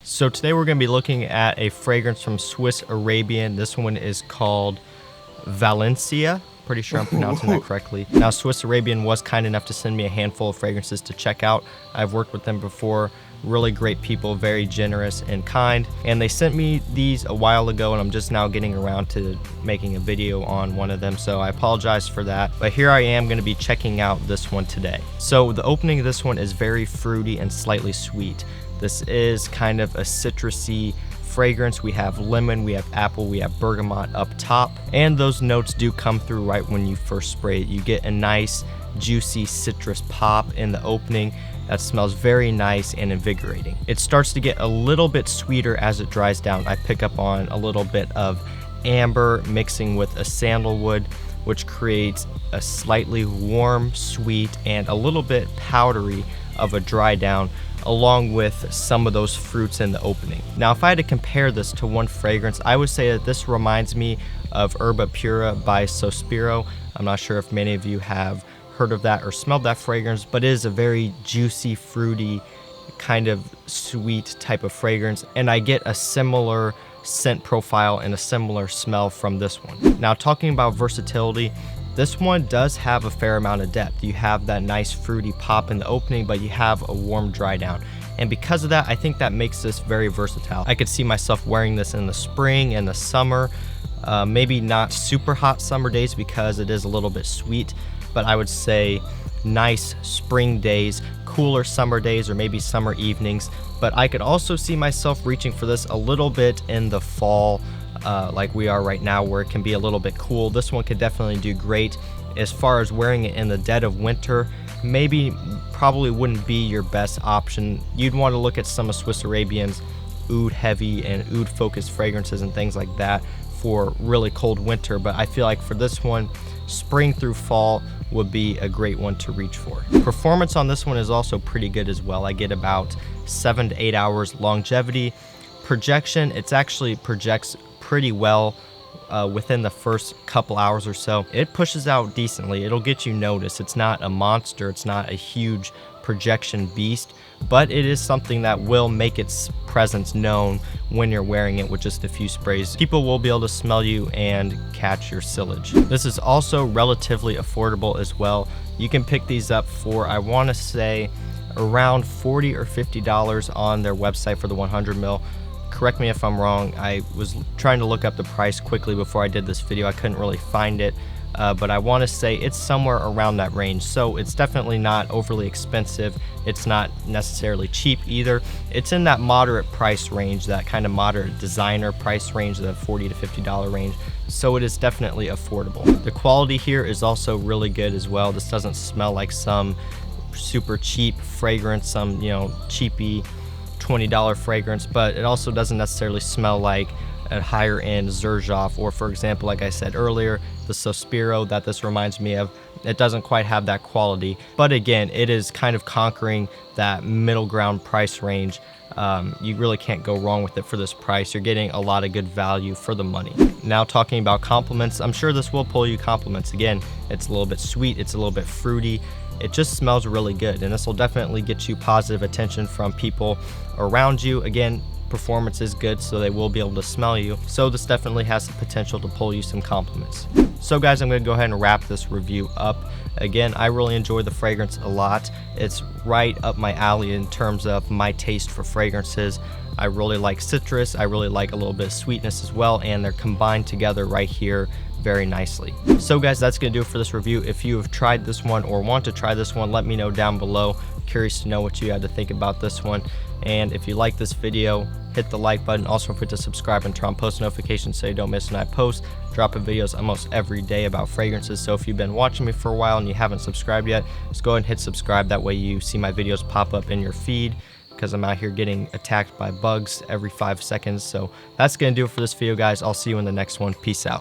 So today we're going to be looking at a fragrance from Swiss Arabian. This one is called Valencia. Pretty sure I'm pronouncing that correctly. Now, Swiss Arabian was kind enough to send me a handful of fragrances to check out. I've worked with them before. Really great people, very generous and kind. And they sent me these a while ago, and I'm just now getting around to making a video on one of them. So I apologize for that. But here I am going to be checking out this one today. So the opening of this one is very fruity and slightly sweet. This is kind of a citrusy fragrance. We have lemon, we have apple, we have bergamot up top, and those notes do come through right when you first spray it. You get a nice juicy citrus pop in the opening that smells very nice and invigorating. It starts to get a little bit sweeter as it dries down. I pick up on a little bit of amber mixing with a sandalwood, which creates a slightly warm, sweet, and a little bit powdery of a dry down, along with some of those fruits in the opening. Now, if I had to compare this to one fragrance, I would say that this reminds me of Herba Pura by Sospiro. I'm not sure if many of you have heard of that or smelled that fragrance, but it is a very juicy, fruity, kind of sweet type of fragrance, and I get a similar scent profile and a similar smell from this one. Now, talking about versatility, this one does have a fair amount of depth. You have that nice fruity pop in the opening, but you have a warm dry down. And because of that, I think that makes this very versatile. I could see myself wearing this in the spring and the summer, maybe not super hot summer days because it is a little bit sweet, but I would say nice spring days, cooler summer days, or maybe summer evenings. But I could also see myself reaching for this a little bit in the fall, like we are right now, where it can be a little bit cool. This one could definitely do great. As far as wearing it in the dead of winter, probably wouldn't be your best option. You'd want to look at some of Swiss Arabian's oud heavy and oud focused fragrances and things like that for really cold winter, but I feel like for this one, spring through fall would be a great one to reach for. Performance on this one is also pretty good as well. I get about 7 to 8 hours longevity. Projection, it actually projects pretty well within the first couple hours or so. It pushes out decently. It'll get you noticed. It's not a monster. It's not a huge projection beast, but it is something that will make its presence known when you're wearing it with just a few sprays. People will be able to smell you and catch your sillage. This is also relatively affordable as well. You can pick these up for, I want to say, around $40 or $50 on their website for the 100 ml. Correct me if I'm wrong. I was trying to look up the price quickly before I did this video. I couldn't really find it, but I want to say it's somewhere around that range. So it's definitely not overly expensive. It's not necessarily cheap either. It's in that moderate price range, that kind of moderate designer price range, the $40 to $50 range. So it is definitely affordable. The quality here is also really good as well. This doesn't smell like some super cheap fragrance, some, cheapy $20 fragrance, but it also doesn't necessarily smell like a higher end Xerjoff, or for example, like I said earlier, the Sospiro that this reminds me of. It doesn't quite have that quality, but again, it is kind of conquering that middle ground price range. You really can't go wrong with it for this price. You're getting a lot of good value for the money. Now, talking about compliments, I'm sure this will pull you compliments. Again, it's a little bit sweet, it's a little bit fruity. It just smells really good, and this will definitely get you positive attention from people around you. Again, performance is good, so they will be able to smell you. So this definitely has the potential to pull you some compliments. So guys, I'm going to go ahead and wrap this review up. Again, I really enjoy the fragrance a lot. It's right up my alley in terms of my taste for fragrances. I really like citrus. I really like a little bit of sweetness as well, and they're combined together right here very nicely. So guys, that's gonna do it for this review. If you have tried this one or want to try this one, let me know down below. Curious to know what you had to think about this one. And if you like this video, hit the like button. Also, don't forget to subscribe and turn on post notifications so you don't miss when I post. Dropping videos almost every day about fragrances. So if you've been watching me for a while and you haven't subscribed yet, just go ahead and hit subscribe. That way you see my videos pop up in your feed, because I'm out here getting attacked by bugs every 5 seconds. So that's gonna do it for this video, guys. I'll see you in the next one. Peace out.